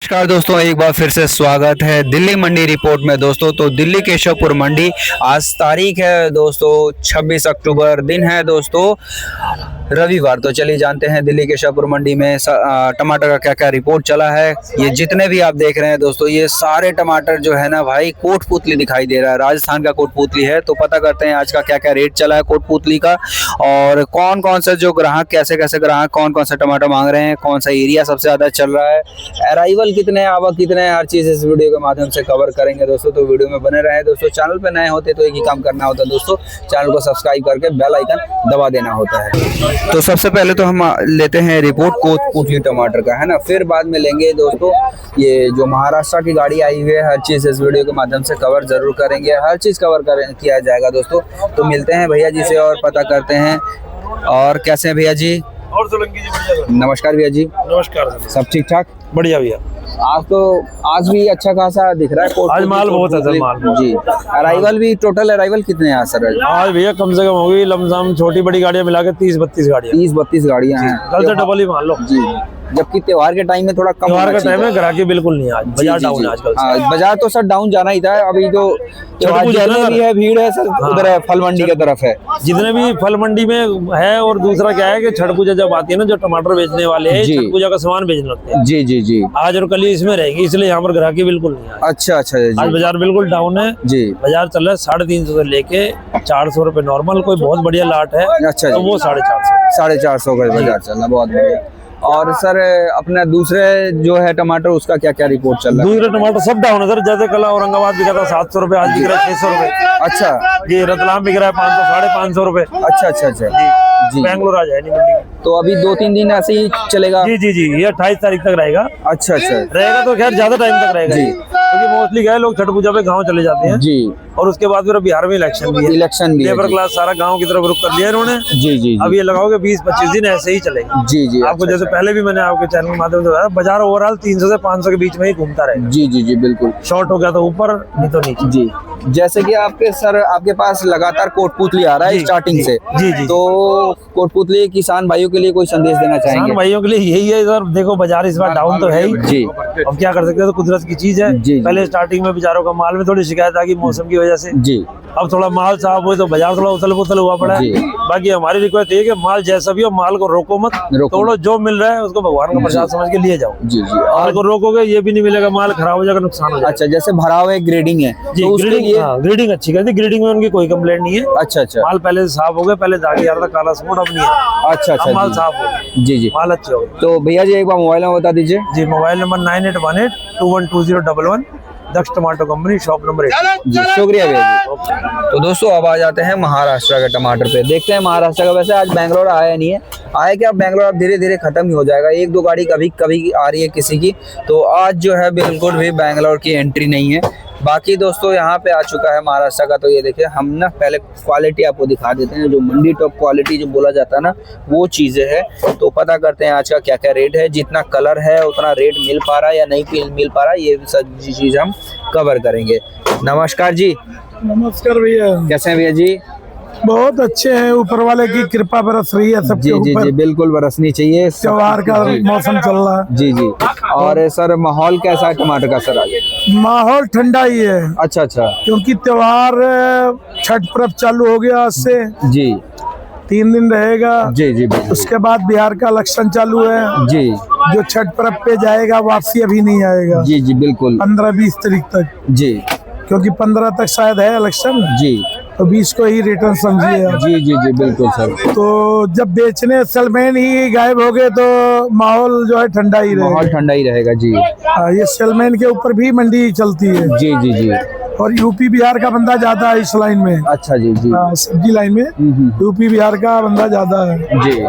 नमस्कार दोस्तों, एक बार फिर से स्वागत है दिल्ली मंडी रिपोर्ट में। दोस्तों तो दिल्ली केशवपुर मंडी, आज तारीख है दोस्तों 26 अक्टूबर, दिन है दोस्तों रविवार। तो चलिए जानते हैं दिल्ली केशवपुर मंडी में टमाटर का क्या क्या रिपोर्ट चला है। ये जितने भी आप देख रहे हैं दोस्तों, ये सारे टमाटर जो है ना भाई कोटपुतली दिखाई दे रहा है, राजस्थान का कोटपुतली है। तो पता करते हैं आज का क्या क्या रेट चला है कोटपुतली का, और कौन कौन से जो ग्राहक कैसे कैसे ग्राहक कौन कौन सा टमाटर मांग रहे हैं, कौन सा एरिया सबसे ज्यादा चल रहा है, अराइवल कितने, आवक कितने, हर चीज इस वीडियो के माध्यम से कवर करेंगे दोस्तों। तो वीडियो में बने रहे दोस्तों। चैनल पे नए होते तो एक ही काम करना होता है दोस्तों, चैनल को सब्सक्राइब करके बेल आइकन दबा देना होता है। तो सबसे पहले तो हम लेते हैं रिपोर्ट कोटपुतली टमाटर का, है ना, फिर बाद में लेंगे दोस्तों ये जो महाराष्ट्र की गाड़ी आई हुई है, हर चीज इस वीडियो के माध्यम से कवर जरूर करेंगे, हर चीज कवर किया जाएगा दोस्तों। तो मिलते हैं भैया जी से और पता करते हैं। और कैसे हैं भैया जी? और सोलंकी जी बढ़िया। नमस्कार भैया जी। नमस्कार। सब ठीक ठाक? बढ़िया भैया। आज भी अच्छा खासा दिख रहा है। आज माल बहुत है सर, माल जी। अराइवल भी, टोटल अराइवल कितने हैं सर? आज भैया कम से कम होगी लमसम छोटी बड़ी गाड़ियां मिला के 30-32 गाड़ियां। 30-32 गाड़ियां हैं। कल से डबल ही मान लो जी। जबकि त्योहार के टाइम में थोड़ा कम, त्योहार का टाइम है, ग्राहकी बिल्कुल नहीं है आज, बाजार डाउन है आजकल। बाजार तो सर डाउन जाना ही था। अभी जो जितने भी है भीड़ है सर उधर है, फल मंडी की तरफ है जितने भी फल मंडी में है। और दूसरा क्या है कि छठ पूजा जब आती है ना, जो टमाटर बेचने वाले हैं छठ पूजा का सामान बेचने लगते हैं। जी जी जी। आज और कल ही इसमें रहेगी, इसलिए यहाँ पर ग्राहकी बिल्कुल नहीं है। अच्छा अच्छा जी। आज बाजार बिल्कुल डाउन है जी। बाजार चल रहा है 350 से लेके 400 रुपए नॉर्मल, कोई बहुत बढ़िया लाट है अच्छा तो वो 450 का बाजार चल रहा, बहुत बढ़िया। और सर अपने दूसरे जो है टमाटर, उसका क्या क्या रिपोर्ट चल रहा है? दूसरे टमाटर सब डाउन है सर। जैसे कल औरंगाबाद बिका था 700 रुपए, आज बिक रहा है 600 रुपए। अच्छा जी। रतलाम बिक रहा है 500-550 रुपए। अच्छा अच्छा अच्छा जी। बैंगलोर आ जाए नहीं मंडी। तो अभी 2-3 दिन ऐसे ही चलेगा? जी जी जी। ये 28 तारीख तक रहेगा। अच्छा अच्छा रहेगा तो खैर ज्यादा टाइम तक रहेगा जी, क्योंकि मोस्टली क्या है लोग छठ पूजा पे गाँव चले जाते हैं जी। और उसके बाद फिर बिहार में इलेक्शन भी है। लेबर क्लास सारा गाँव की तरफ रुख कर लिया इन्होंने जी जी। अब ये लगाओगे 20-25 दिन ऐसे ही चलेगा जी जी। आपको जैसे पहले भी मैंने आपके चैनल के माध्यम से बताया, बाजार ओवरऑल 300 से 500 के बीच में ही घूमता रहेगा जी जी जी। बिल्कुल, शॉर्ट हो गया तो ऊपर, नहीं तो नीचे जी। जैसे कि आपके सर आपके पास लगातार कोटपुतली आ रहा है स्टार्टिंग से जी जी। तो कोटपुतली किसान भाइयों के लिए कोई संदेश देना चाहेंगे? किसान भाइयों के लिए यही है सर, देखो बाजार इस बार डाउन तो है ही जी। अब क्या कर सकते हैं, तो कुदरत की चीज है जी। पहले स्टार्टिंग में बेचारों का माल में थोड़ी शिकायत आ गई मौसम की वजह से जी। अब थोड़ा माल साफ हुए तो बाजार थोड़ा उथल पुथल हुआ पड़ा है। बाकी हमारी रिक्वेस्ट है कि माल जैसा भी हो, माल को रोको मत, थोड़ा जो मिल रहा है उसको भगवान का प्रसाद समझ के लिए जाओ जी जी। माल को रोकोगे ये भी नहीं मिलेगा, माल खराब हो जाएगा, नुकसान हो जाएगा। अच्छा, जैसे भराव है, ग्रेडिंग है जी, तो ग्रेडिंग अच्छी कर दी, ग्रेडिंग में उनकी कोई कंप्लेंट नहीं है। अच्छा अच्छा। माल पहले से साफ हो गया, पहले दागी आ रहा था काला स्पॉट, अब नहीं है। अच्छा अच्छा, माल साफ हो गया जी जी, माल अच्छे हो गए। तो भैया जी एक बार मोबाइल नंबर बता दीजिए जी। मोबाइल नंबर 9818212011, दक्ष टमाटो कंपनी, शॉप नंबर 8 जी। शुक्रिया भैया जी। तो दोस्तों अब आ जाते हैं महाराष्ट्र के टमाटर पे, देखते हैं महाराष्ट्र का। वैसे आज बैंगलोर आया नहीं है, आया क्या बैंगलोर अब धीरे धीरे खत्म ही हो जाएगा। 1-2 गाड़ी कभी कभी आ रही है किसी की, तो आज जो है बिल्कुल भी बैंगलोर की एंट्री नहीं है। बाकी दोस्तों यहाँ पे आ चुका है महाराष्ट्र का। तो ये देखिए, हम ना पहले क्वालिटी आपको दिखा देते हैं, जो मंडी टॉप क्वालिटी जो बोला जाता है ना, वो चीजें है। तो पता करते हैं आज का क्या क्या रेट है, जितना कलर है उतना रेट मिल पा रहा है या नहीं मिल पा रहा है, ये सब चीज हम कवर करेंगे। नमस्कार जी। नमस्कार भैया। कैसे हैं भैया जी? बहुत अच्छे हैं, ऊपर वाले की कृपा बरस रही है सबके ऊपर। जी जी जी, बिल्कुल बरसनी चाहिए। त्योहार का मौसम चल रहा है जी जी। और सर माहौल कैसा है टमाटर का सर आज? माहौल ठंडा ही है। अच्छा अच्छा, क्योंकि त्योहार छठ पर्व चालू हो गया आज से जी, 3 दिन रहेगा जी जी। उसके बाद बिहार का इलेक्शन चालू है जी, जो छठ पर्व पे जाएगा वापसी अभी नहीं आएगा जी जी। बिल्कुल 15-20 तारीख तक जी, क्योंकि 15 तक शायद है इलेक्शन जी, तो 20 को ही रिटर्न समझिए जी जी जी। बिल्कुल सर। तो जब बेचने सेलमैन ही गायब हो गए तो माहौल जो है ठंडा ही रहेगा, माहौल ठंडा ही रहेगा जी। ये सेलमैन के ऊपर भी मंडी चलती है जी जी जी। और यूपी बिहार का बंदा ज्यादा है इस लाइन में। अच्छा जी जी। सब्जी लाइन में यूपी बिहार का बंदा ज्यादा है जी।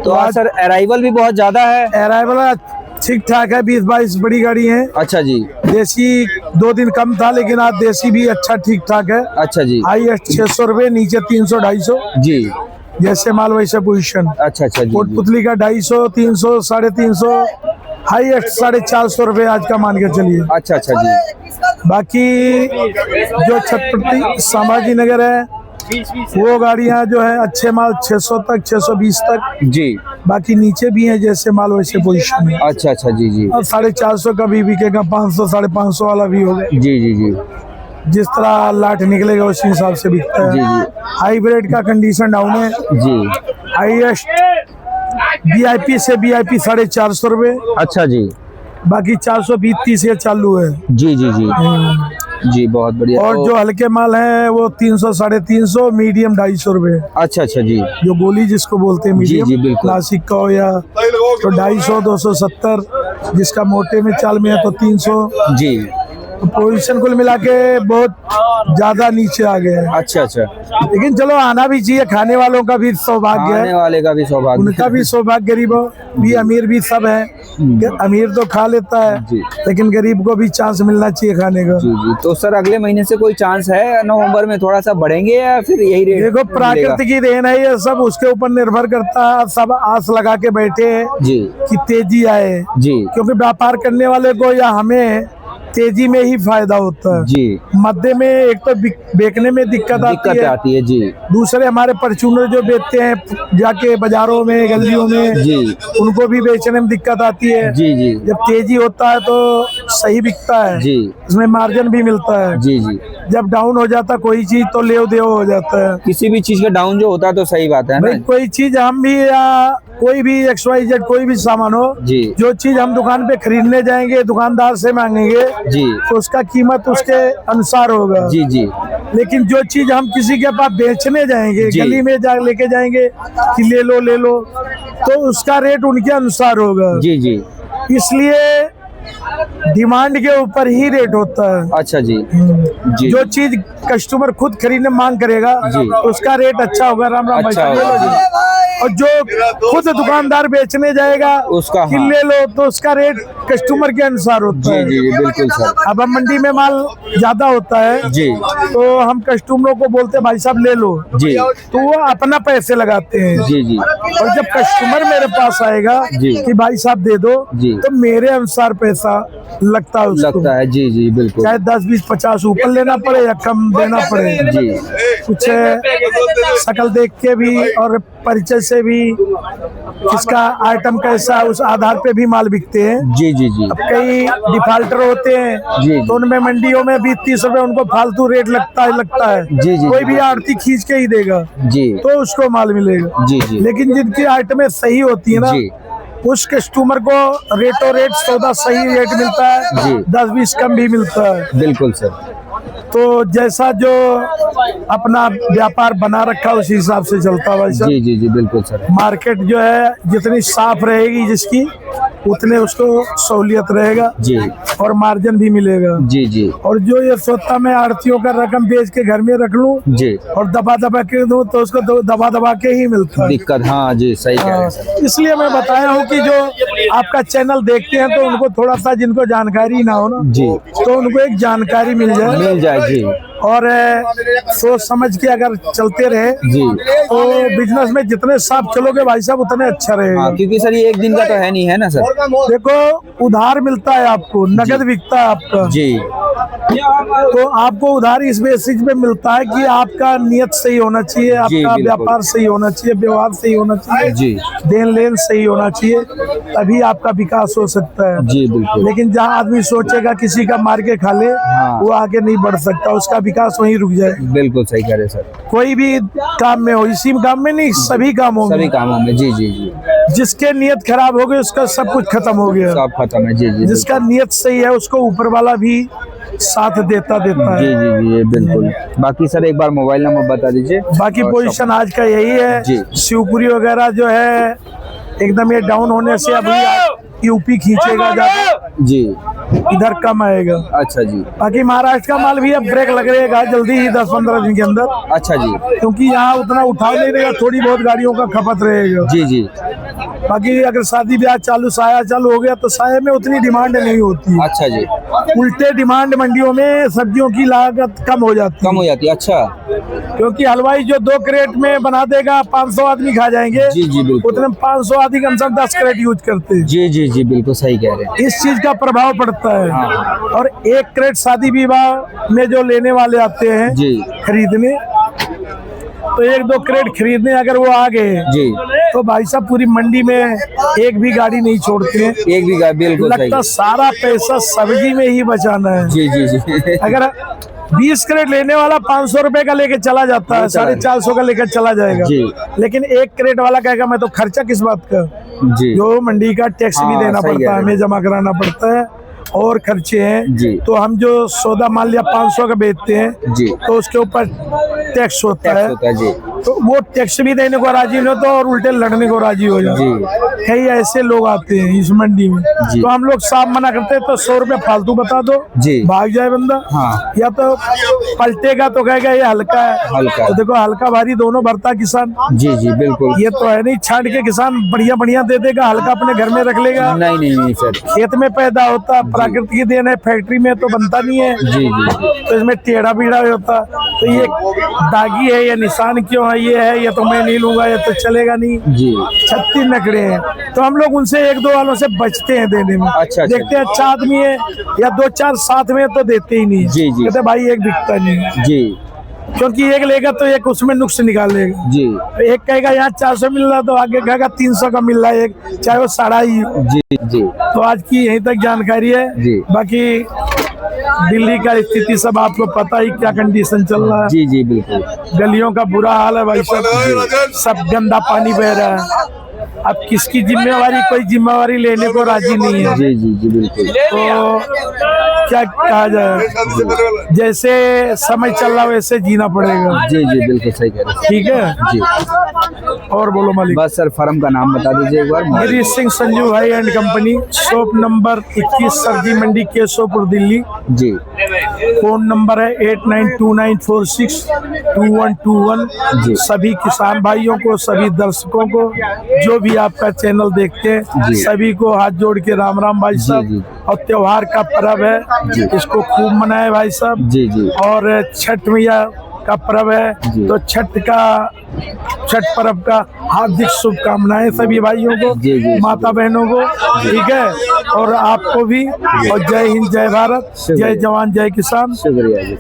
तो आज सर अराइवल भी बहुत ज्यादा है? अराइवल ठीक ठाक है, 20-22 बड़ी गाड़ी है। अच्छा जी। देसी 2 दिन कम था, लेकिन आज देसी भी अच्छा ठीक ठाक है। अच्छा जी। हाईएस्ट 600 रुपए, नीचे 300-250 जी, जैसे माल वैसे पोजीशन। अच्छा अच्छा। कोटपुतली का 250, 300, 350, हाईएस्ट 450 रुपए आज का मान के चलिए। अच्छा अच्छा जी। बाकी जो छत्रपति संभाजी नगर है, वो गाड़ियां जो है अच्छे माल 600 तक, 620 तक जी। बाकी नीचे भी है जैसे माल वैसे पोजीशन है। अच्छा अच्छा जी जी। और 450 का भी बिकेगा, 500 550 वाला भी होगा। जी जी जी जिस तरह लाट निकलेगा उसी हिसाब से बिकता है। जी जी। हाइब्रिड का कंडीशन डाउन है जी। हाईएस्ट VIP से VIP 450 रुपए। अच्छा जी। बाकी 420 से चालू है। जी जी जी जी, बहुत बढ़िया। और जो हल्के माल है वो 300 350, मीडियम 250 रुपए। अच्छा अच्छा जी। जो गोली जिसको बोलते हैं मीडियम, जी, बिल्कुल। क्लासिक का हो या तो 250 270, जिसका मोटे में चाल में है तो 300 जी। तो पोजीशन कुल मिला के बहुत ज्यादा नीचे आ गए हैं। अच्छा अच्छा। लेकिन चलो आना भी चाहिए, खाने वालों का भी सौभाग्य खाने है, वाले का भी सौभाग्य, उनका भी सौभाग्य, गरीबों भी अमीर भी सब है। अमीर तो खा लेता है जी। लेकिन गरीब को भी चांस मिलना चाहिए खाने का। जी जी। तो सर अगले महीने से कोई चांस है नवंबर में थोड़ा सा बढ़ेंगे या फिर यही रेट? देखो प्रकृति की देन है ये सब, उसके ऊपर निर्भर करता है। सब आस लगा के बैठे हैं जी कि तेजी आए जी क्योंकि व्यापार करने वाले को या हमें तेजी में ही फायदा होता है। जी। मध्य में एक तो बेचने में दिक्कत आती है जी। दूसरे हमारे परचूनर जो बेचते हैं जाके बाजारों में गलियों में जी, उनको भी बेचने में दिक्कत आती है। जी जी जब तेजी होता है तो सही बिकता है जी। उसमें मार्जिन भी मिलता है। जी जी। जब डाउन हो जाता कोई चीज तो लेव देव हो जाता है। किसी भी चीज का डाउन जो होता है तो सही बात है भाई ना। कोई चीज हम भी या कोई भी XYZ कोई भी सामान हो जी जो चीज हम दुकान पे खरीदने जाएंगे दुकानदार से मांगेंगे जी तो उसका कीमत उसके अनुसार होगा। जी जी लेकिन जो चीज हम किसी के पास बेचने जाएंगे जी। गली में जा लेके जाएंगे कि ले लो तो उसका रेट उनके अनुसार होगा। जी जी। इसलिए डिमांड के ऊपर ही रेट होता है। अच्छा जी जी। जो चीज कस्टमर खुद खरीदने मांग करेगा जी। तो उसका रेट अच्छा होगा। राम राम अच्छा भाई होगा, साहब। और जो खुद दुकानदार बेचने जाएगा उसका कि हाँ। ले लो तो उसका रेट कस्टमर के अनुसार होता जी है। जी बिल्कुल सर। अब हम मंडी में माल ज्यादा होता है जी तो हम कस्टमरों को बोलते हैं भाई साहब ले लो जी तो वो अपना पैसे लगाते हैं। जी जी। और जब कस्टमर मेरे पास आएगा जी। कि भाई साहब दे दो जी। तो मेरे अनुसार पैसा लगता है उसको। लगता है। जी जी बिल्कुल। चाहे 10 20 50 ऊपर लेना पड़े या कम देना पड़े। जी कुछ शकल देख के भी और परिचय से भी किसका आइटम कैसा है उस आधार पे भी माल बिकते हैं। जी जी जी अब कई डिफाल्टर होते हैं जी। तो उनमें मंडियों में 20-30 रुपए उनको फालतू रेट लगता है। जी, जी, कोई जी। भी आड़ती खींच के ही देगा जी तो उसको माल मिलेगा। जी जी लेकिन जिनकी आइटमें सही होती है ना जी उस कस्टमर को रेटों रेट सौदा सही रेट मिलता है। जी। 10-20 कम भी मिलता है। बिल्कुल सर। तो जैसा जो अपना व्यापार बना रखा उसी हिसाब से चलता है भाई साहब। जी जी जी बिल्कुल सर। मार्केट जो है जितनी साफ रहेगी जिसकी उतने उसको सहूलियत रहेगा जी और मार्जिन भी मिलेगा। जी जी और जो ये सोचता मैं आड़तियों का रकम बेच के घर में रख लूं जी। और दबा के दूं तो उसको दबा के ही मिलता है। दिक्कत, हाँ जी सही कह रहे हैं सर। इसलिए मैं बताया हूँ कि जो आपका चैनल देखते हैं तो उनको थोड़ा सा जिनको जानकारी ना हो ना जी तो उनको एक जानकारी मिल जाए जी। और सोच समझ के अगर चलते रहे जी तो बिजनेस में जितने साफ चलोगे भाई साहब उतने अच्छा रहेगा। हाँ, क्योंकि सर ये एक दिन का तो है नहीं है ना सर। देखो उधार मिलता है आपको, नगद बिकता है आपका जी तो आपको उधार इस बेसिस पे मिलता है कि आपका नियत सही होना चाहिए, आपका बिल्कुल। व्यापार सही होना चाहिए, व्यवहार सही होना चाहिए जी देन लेन सही होना चाहिए तभी आपका विकास हो सकता है। जी बिल्कुल। लेकिन जहाँ आदमी सोचेगा किसी का मार के खा ले हाँ। वो आगे नहीं बढ़ सकता, उसका विकास वहीं रुक जाए। बिल्कुल सही कह रहे हैं सर। कोई भी काम में हो, इसी काम में नहीं सभी कामों सभी में कामों में। जी जी जी जिसके नियत खराब हो गई उसका सब कुछ खत्म हो गया। सब खत्म है। जी जी जिसका नियत सही है उसको ऊपर वाला भी साथ देता जी है। जी जी बिल्कुल। बाकी सर एक बार मोबाइल नंबर बता दीजिए। बाकी और पोजीशन आज का यही जी। है। शिवपुरी वगैरह जो है एकदम ये डाउन होने से अभी यूपी खींचेगा ज्यादा, जी इधर कम आएगा। अच्छा जी। बाकी महाराष्ट्र का माल भी अब ब्रेक लग रहेगा जल्दी ही 10-15 दिन के अंदर, अच्छा जी। क्योंकि यहाँ उतना उठाव नहीं रहेगा, थोड़ी बहुत गाड़ियों का खपत रहेगा। जी जी बाकी अगर शादी ब्याह चालू साया चालू हो गया तो साये में उतनी डिमांड नहीं होती। अच्छा जी। उल्टे डिमांड मंडियों में सब्जियों की लागत कम हो जाती कम हो जाती है। अच्छा क्योंकि हलवाई जो 2 क्रेट में बना देगा 500 आदमी खा जाएंगे। जी जी बिल्कुल। उतने 500 आदमी कम से कम 10 क्रेट यूज करते हैं। जी जी जी बिल्कुल सही कह रहे हैं। इस चीज का प्रभाव पड़ता है। हाँ। और 1 क्रेट शादी विवाह में जो लेने वाले आते हैं जी खरीदने तो 1-2 क्रेट खरीदने अगर वो आ गए जी तो भाई साहब पूरी मंडी में एक भी गाड़ी नहीं छोड़ते हैं। एक भी गाड़ी, बिल्कुल सही। लगता सारा पैसा सब्जी में ही बचाना है। जी जी जी। अगर 20 क्रेट लेने वाला 500 रुपए का लेके चला जाता है, 450 का लेकर चला जाएगा जी। लेकिन 1 क्रेट वाला कहेगा मैं तो खर्चा किस बात का, जी। जो मंडी का टैक्स भी देना पड़ता है, हमें जमा कराना पड़ता है और खर्चे हैं जी। तो हम जो सौदा मान लिया 500 का बेचते हैं जी, तो उसके ऊपर टैक्स होता है जी। तो वो टैक्स भी देने को राजी नहीं होता और उल्टे लड़ने को राजी हो जाते हैं। कई ऐसे लोग आते हैं इस मंडी में, तो हम लोग साफ मना करते हैं तो 100 रुपए फालतू बता दो जी, भाग जाए बंदा। हाँ। या तो पलटेगा तो कहेगा ये हल्का है, हल्का। तो देखो हल्का भारी दोनों भरता किसान। जी जी बिल्कुल। ये तो है नहीं छांट के किसान बढ़िया बढ़िया दे देगा, हल्का अपने घर में रख लेगा। नहीं नहीं नहीं सर, खेत में पैदा होता, प्राकृतिक की देन है, फैक्ट्री में तो बनता नहीं है। जी जी। तो इसमें टेढ़ा पीढ़ा होता, तो ये दागी है या निशान क्यों है, ये है, या तो मैं नहीं लूंगा, या तो चलेगा नहीं जी। 36 नखरे हैं, तो हम लोग उनसे 1-2 वालों से बचते हैं देने में। अच्छा। देखते हैं अच्छा आदमी है या 2-4 साथ में तो देते ही नहीं। जी जी। कहते भाई एक बिकता नहीं है जी, क्योंकि एक लेगा तो एक उसमें नुक्स निकालेगा। जी एक कहेगा यहाँ 400 मिल रहा तो आगे कहेगा 300 का मिल रहा है एक, चाहे वो 2.5। जी जी। तो आज की यहीं तक जानकारी है जी। बाकी दिल्ली का स्थिति सब आपको पता ही क्या कंडीशन चल रहा है। जी जी बिल्कुल। गलियों का बुरा हाल है भाई साहब, सब गंदा पानी बह रहा है। अब किसकी जिम्मेवारी, कोई जिम्मेवारी लेने को राजी नहीं है। जी जी जी बिल्कुल। तो क्या कहा जाए, जैसे समय चल रहा वैसे जीना पड़ेगा। जी जी बिल्कुल सही कह रहे हैं। ठीक है जी। और बोलो मालिक। बस सर फर्म का नाम बता दीजिए एक बार। गिरीश सिंह संजू भाई एंड कंपनी, शॉप नंबर 21 सब्जी मंडी केशवपुर दिल्ली। जी। फोन नंबर है 8929462121। जी। सभी किसान भाइयों को, सभी दर्शकों को, जो भी आपका चैनल देखते हैं, सभी को हाथ जोड़ के राम राम भाई साहब। और त्योहार का पर्व है, इसको खूब मनाए भाई साहब। जी जी। और छठ मैया का पर्व है, तो छठ पर्व का हार्दिक शुभकामनाएं सभी भाइयों को, माता बहनों को। ठीक है, और आपको भी। और जय हिंद, जय भारत, जय जवान, जय किसान। शुक्रिया जी।